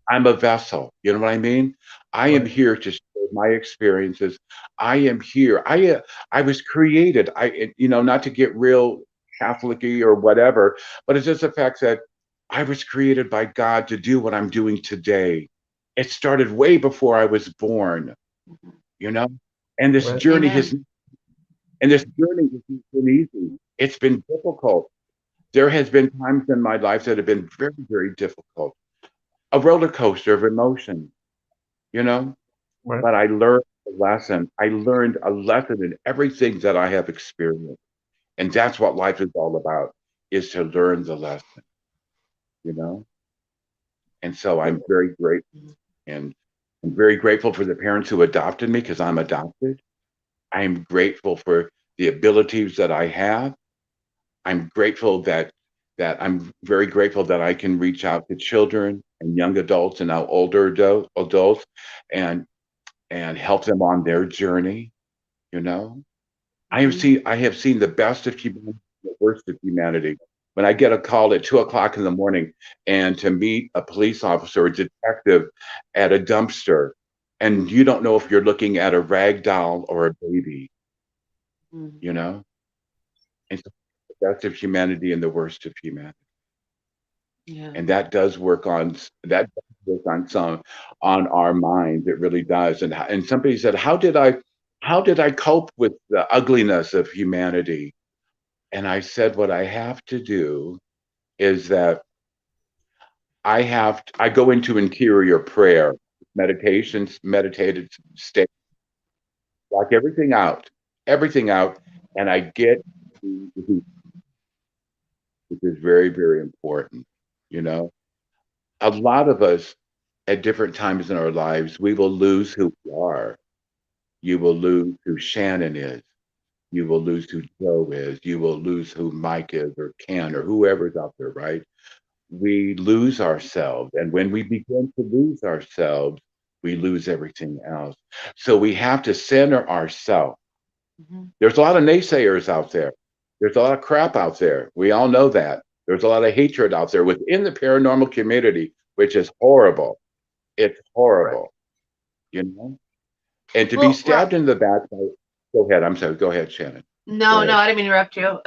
I'm a vessel. You know what I mean? I am Right. here to share my experiences. I am here. I was created. Not to get real Catholicy or whatever, but it's just the fact that I was created by God to do what I'm doing today. It started way before I was born, Mhm. you know, and this Right. journey has Amen. and this journey hasn't been easy. It's been difficult. There has been times in my life that have been very, very difficult. A roller coaster of emotions, you know, Right. but I learned a lesson. I learned a lesson in everything that I have experienced. And that's what life is all about, is to learn the lesson, you know? And so I'm very grateful. Mhm. And I'm very grateful for the parents who adopted me because I'm adopted. I'm grateful for the abilities that I have. I'm grateful that I'm very grateful that I can reach out to children and young adults and now older adults and and help them on their journey, you know? Mhm. I have seen the best of humanity, the worst of humanity. When I get a call at 2 o'clock in the morning and to meet a police officer or detective at a dumpster, and you don't know if you're looking at a rag doll or a baby, Mhm. you know? And so the best of humanity and the worst of humanity. Yeah. And that does work on some on our minds. It really does. And somebody said, how did I cope with the ugliness of humanity? And I said, what I have to do is that I go into interior prayer, meditations, meditated state, block everything out, and I get which is very, very important. You know, a lot of us at different times in our lives, we will lose who we are. You will lose who Shannon is. You will lose who Joe is. You will lose who Mike is or Ken or whoever's out there, right? We lose ourselves. And when we begin to lose ourselves, we lose everything else. So we have to center ourselves. Mhm. There's a lot of naysayers out there. There's a lot of crap out there. We all know that. There's a lot of hatred out there within the paranormal community, which is horrible. It's Right. horrible, you know? And to be Well, stabbed in the back by, go ahead. I'm sorry. Go ahead, Shannon. Go no, ahead. I didn't mean to interrupt you.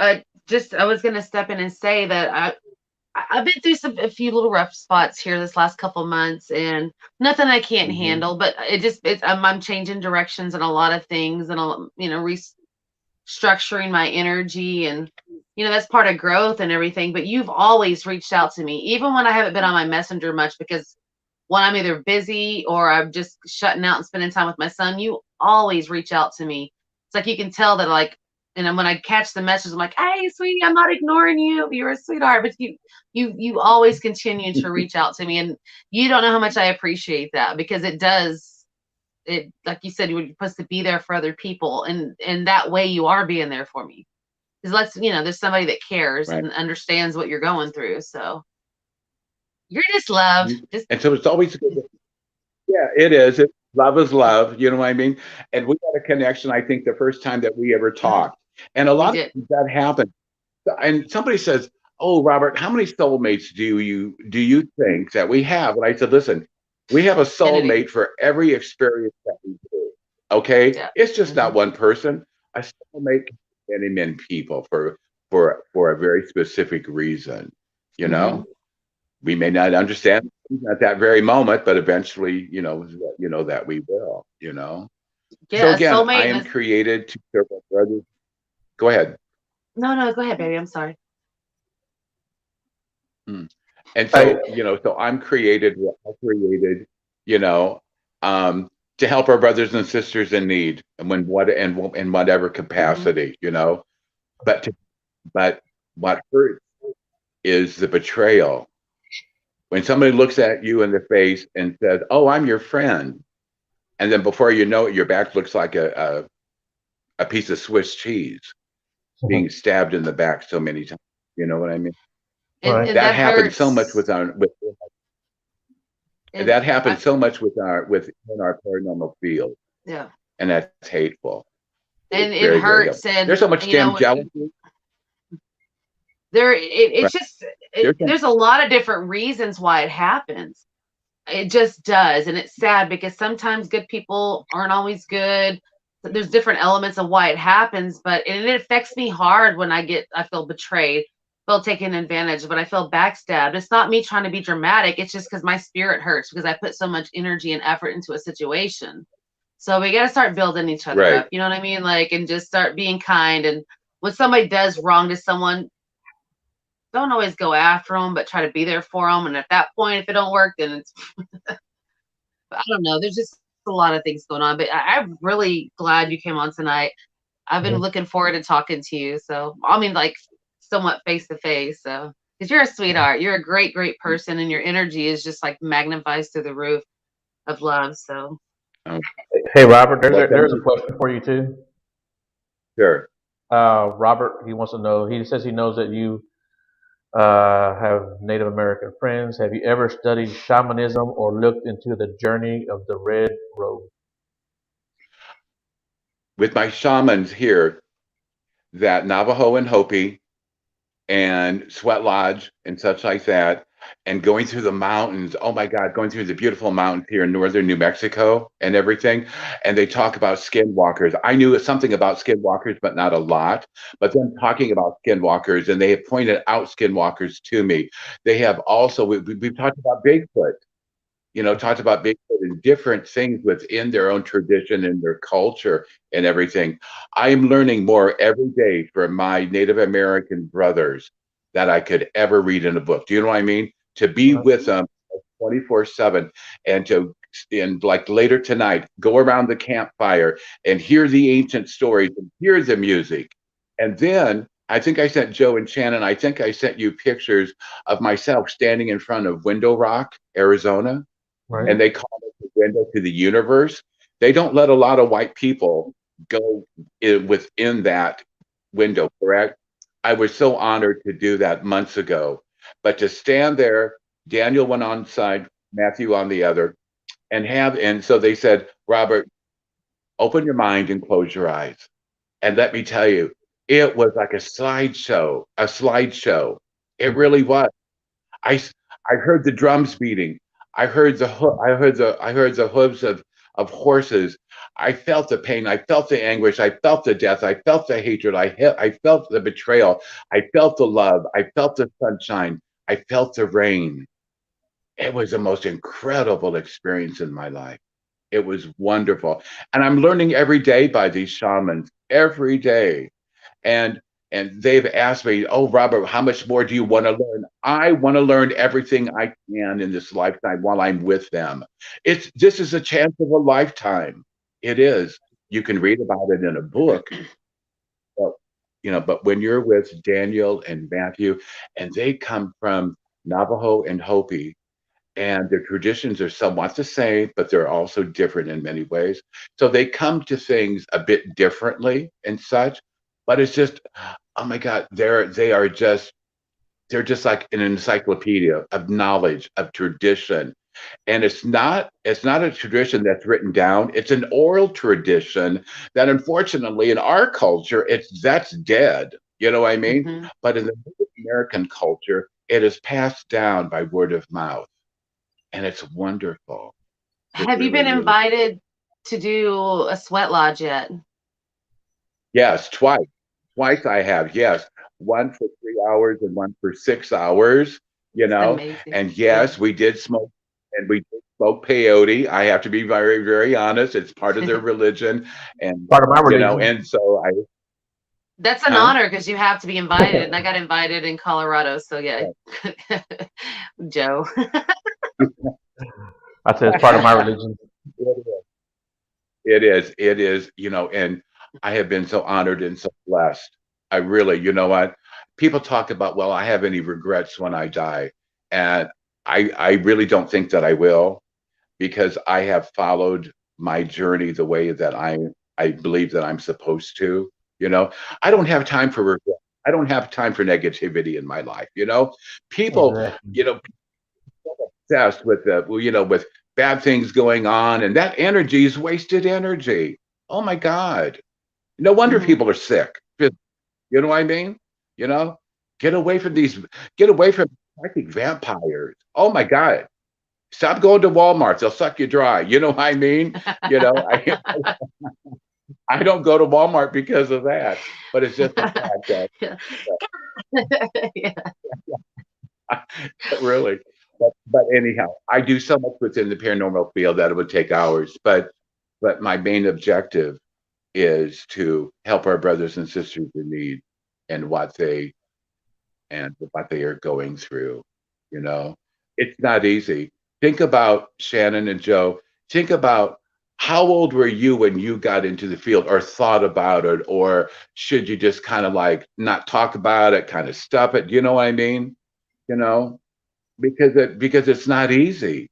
just I was gonna step in and say that I've been through a few little rough spots here this last couple months, and nothing I can't Hmm. handle. But I'm changing directions and a lot of things, and restructuring my energy, and that's part of growth and everything. But you've always reached out to me, even when I haven't been on my messenger much, because when I'm either busy or I'm just shutting out and spending time with my son, you always reach out to me. It's like you can tell that, like, and then when I catch the message, I'm like, "Hey, sweetie, I'm not ignoring you. You're a sweetheart." But you always continue to reach out to me, and you don't know how much I appreciate that, because it does. It, like you said, you're supposed to be there for other people, and that way you are being there for me. Because there's somebody that cares Right. and understands what you're going through. So you're just love. Just And so it's always good. Yeah, it is. Love is love. You know what I mean? And we had a connection, I think, the first time that we ever talked. And a we lot of did. times that happens. And somebody says, "Oh, Robert, how many soulmates do you think that we have?" And I said, "Listen, we have a Infinity. soulmate for every experience that we do. Okay, Yeah. it's just Hmm. not one person. A soulmate can be many people for a very specific reason. You Hmm. know, we may not understand at that very moment, but eventually, that we will. So Yeah, a again, soulmate I and am created to serve my brothers. Go ahead. no, go ahead, baby. I'm sorry. Hmm. And I, so, so we're all created, you know, to help our brothers and sisters in need, and in whatever Hmm. capacity. But but what hurts is the betrayal. When somebody looks at you in the face and says, "Oh, I'm your friend," and then before you know it, your back looks like a piece of Swiss cheese being stabbed in the back so many times. You know what I mean? And, right. and That that happens so much hurts. with our with And that happens so much within our paranormal field, yeah, and that's hateful. and It's it very, very hurts, hateful. There's and so much damn jealousy, it's right? just There's some, there's a lot of different reasons why it happens. It just does, and it's sad because sometimes good people aren't always good. There's different elements of why it happens, but and it affects me hard when I feel betrayed, feel taken advantage of, but I feel backstabbed. It's not me trying to be dramatic. It's just because my spirit hurts because I put so much energy and effort into a situation. So we got to start building each other right, up. You know what I mean? Like, and just start being kind. And when somebody does wrong to someone, don't always go after them, but try to be there for them. And at that point, if it don't work, then it's I don't know. There's just a lot of things going on, but I'm really glad you came on tonight. I've been Mhm. looking forward to talking to you. So, I mean, like somewhat face to face. So, because you're a sweetheart, you're a great, great person, and your energy is just like magnifies through the roof of love. So, um, Hey, Robert, well, thank there's a you, question for you too. sure. Robert, he wants to know. He says he knows that you have Native American friends. Have you ever studied shamanism or looked into the journey of the Red Road? With my shamans here, that Navajo and Hopi and Sweat Lodge and such like that, and going through the mountains. Oh my God, going through the beautiful mountains here in northern New Mexico and everything. And they talk about skinwalkers. I knew something about skinwalkers, but not a lot. But then talking about skinwalkers, and they have pointed out skinwalkers to me. They have also, we've talked about Bigfoot. Talked about Bigfoot and different things within their own tradition and their culture and everything. I am learning more every day from my Native American brothers that I could ever read in a book. Do you know what I mean? To be Right. with them 24/7, and like later tonight, go around the campfire and hear the ancient stories and hear the music. And then I think I sent Joe and Shannon, I think I sent you pictures of myself standing in front of Window Rock, Arizona, Right. and they call it the window to the universe. They don't let a lot of white people go within that window, correct? I was so honored to do that months ago. But to stand there, Daniel went on side, Matthew on the other, and so they said, Robert, open your mind and close your eyes. And let me tell you, it was like a slideshow. It really was. I I heard the drums beating. I heard the hooves of horses. I felt the pain. I felt the anguish. I felt the death. I felt the hatred. I felt the betrayal. I felt the love. I felt the sunshine. I felt the rain. It was the most incredible experience in my life. It was wonderful. And I'm learning every day by these shamans, every day. And they've asked me, "Oh, Robert, how much more do you want to learn?" I want to learn everything I can in this lifetime while I'm with them. This is a chance of a lifetime. It is. You can read about it in a book, but but when you're with Daniel and Matthew, and they come from Navajo and Hopi, and their traditions are somewhat the same, but they're also different in many ways. So they come to things a bit differently and such, but it's just, oh my God, they're just like an encyclopedia of knowledge, of tradition. And it's not a tradition that's written down. It's an oral tradition that unfortunately in our culture, that's dead. You know what I mean? Hmm. But in the Native American culture, it is passed down by word of mouth, and it's wonderful. It Have you really, been really. invited to do a sweat lodge yet? Yes, twice. Twice I have. Yes, one for 3 hours and one for 6 hours. You It's know, amazing. and Yeah. yes, we did smoke, and we did smoke peyote. I have to be very, very honest. It's part of their religion, and Part of my religion. and so I, That's an huh? honor because you have to be invited, and I got invited in Colorado. So yeah, Joe. I said it's part of my religion. It is. It is. And I have been so honored and so blessed. I really, you know what? People talk about, well, I have any regrets when I die. And I really don't think that I will, because I have followed my journey the way that I believe that I'm supposed to. You know, I don't have time for regret. I don't have time for negativity in my life. People, Exactly. obsessed with with bad things going on, and that energy is wasted energy. Oh my God. No wonder Hmm. people are sick. You know what I mean? You know, get away from these, get away from psychic vampires. Oh my God. Stop going to Walmart. They'll suck you dry. You know what I mean? You know, I I don't go to Walmart because of that. But it's just the fact that Yeah. Yeah. really. But anyhow, I do so much within the paranormal field that it would take hours. But my main objective is to help our brothers and sisters in need and what they are going through. You know, it's not easy. Think about Shannon and Joe. Think about, how old were you when you got into the field or thought about it, or should you just kind of like not talk about it, kind of stuff it? You know what I mean? You know, because it's not easy.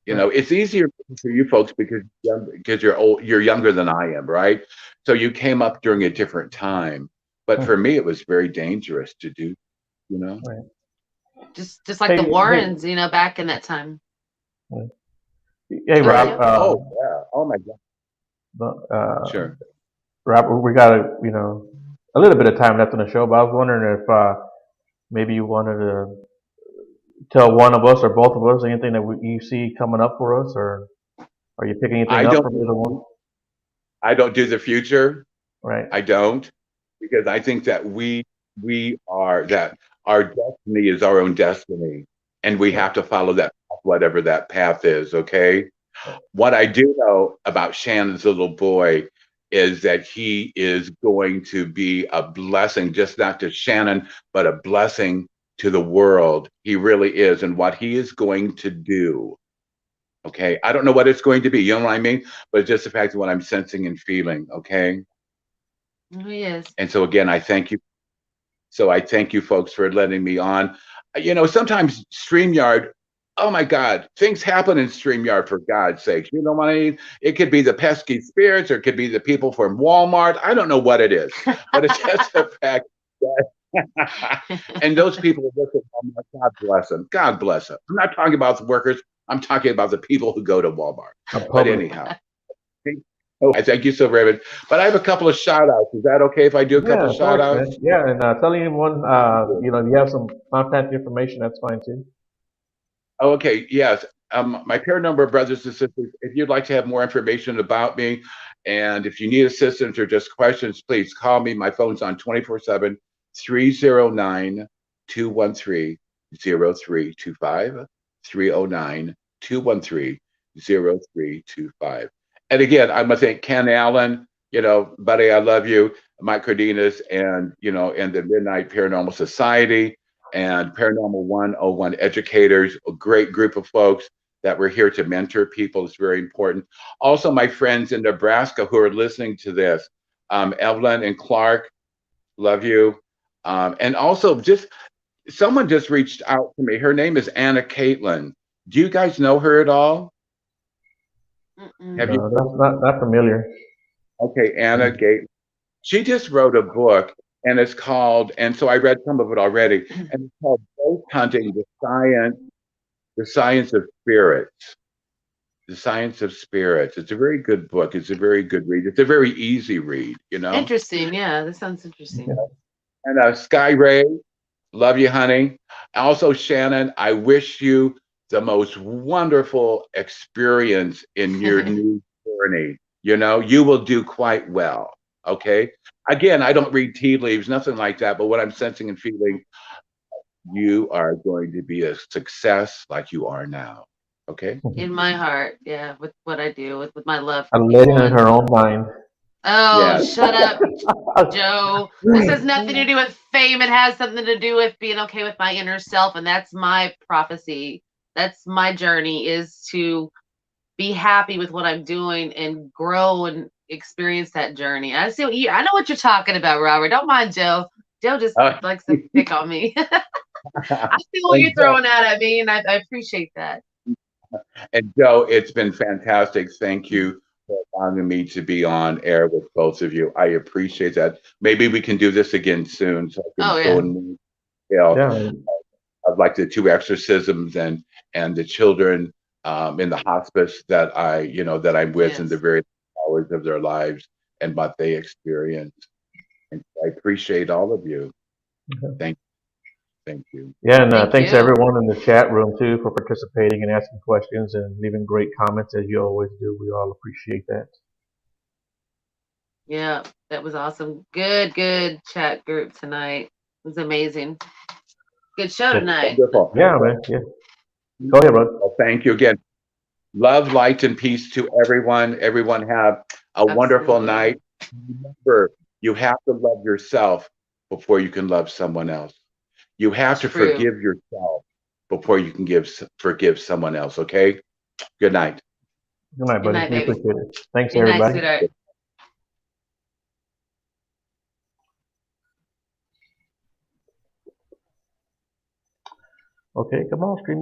Right. It's easier for you folks because you're old, you're younger than I am, right? So you came up during a different time. But for Mhm. me, it was very dangerous to do, you know? Right. Just like the Hey, hey, Warrens, back in that time. hey, Oh Rob. yeah. Oh, yeah. Oh my God. Uh, Sure. Rob, we got a little bit of time left on the show, but I was wondering if maybe you wanted to tell one of us or both of us anything that you see coming up for us, or are you picking anything I up don't from either one? I don't do the future. Right. I don't, because I think that we are that our destiny is our own destiny, and we Right. have to follow that path, whatever that path is, okay? What I do know about Shannon's little boy is that he is going to be a blessing, just not to Shannon, but a blessing to the world. He really is. And what he is going to do, okay? I don't know what it's going to be, you know what I mean? But it's just the fact of what I'm sensing and feeling, okay? Oh, yes. And so again, I thank you. So I thank you folks for letting me on. Sometimes StreamYard, oh my God, things happen in StreamYard, for God's sake. You know what I mean? It could be the pesky spirits, or it could be the people from Walmart. I don't know what it is, but it's just the fact that and those people who work at Walmart, God bless them. God bless them. I'm not talking about the workers. I'm talking about the people who go to Walmart. A But public. anyhow, I thank you so very much. But I have a couple of shout outs. Is that okay if I do a couple Yeah, of of shout course, man. outs? Yeah, and tell anyone, if you have some contact information, that's fine too. Okay, yes. my paranormal brothers and sisters, if you'd like to have more information about me, and if you need assistance or just questions, please call me. My phone's on 24/7, 309 213 0325, 309 213 0325. And again, I must thank Ken Allen, buddy, I love you, Mike Cardenas, and, and the Midnight Paranormal Society and Paranormal 101 educators, a great group of folks that we're here to mentor people. Is very important. Also, my friends in Nebraska who are listening to this, Evelyn and Clark, love you. And also, just someone just reached out to me. Her name is Anna Caitlin. Do you guys know her at all? Have you? No, that's not familiar. Okay, Anna Gate. She just wrote a book, and it's called. And so I read some of it already, and it's called Ghost Hunting: The Science of Spirits. The Science of Spirits. It's a very good book. It's a very good read. It's a very easy read, Interesting. Yeah, that sounds interesting. And Sky Ray, love you, honey. Also, Shannon, I wish you the most wonderful experience in your new journey. You will do quite well. Okay. Again, I don't read tea leaves, nothing like that. But what I'm sensing and feeling, you are going to be a success like you are now. Okay. In my heart, yeah, with what I do, with my love A for lady people. in her own mind. Oh, Yes. shut up, Joe. This has nothing to do with fame. It has something to do with being okay with my inner self, and that's my prophecy. That's my journey, is to be happy with what I'm doing and grow and experience that journey. I know what you're talking about, Robert. Don't mind Joe. Joe just likes to pick on me. I see what you're throwing out at me, and I appreciate that. And Joe, it's been fantastic. Thank you for allowing me to be on air with both of you. I appreciate that. Maybe we can do this again soon, so I can go in detail of like the two exorcisms and the children in the hospice that I'm with in the very hours of their lives and what they experience. And I appreciate all of you. Thank you. Yeah, and thanks to everyone in the chat room too for participating and asking questions and leaving great comments as you always do. We all appreciate that. Yeah, that was awesome. Good chat group tonight. It was amazing. Good show tonight. Wonderful. Yeah, man. Yeah. Go ahead, bud. Well, thank you again. Love, light, and peace to everyone. Everyone have a wonderful night. Remember, you have to love yourself before you can love someone else. You have to forgive yourself before you can forgive someone else. Okay. Good night. Good night, buddy. Good night, we baby. appreciate it. Thanks, Good everybody. night, sweetheart. Okay, come on, stream.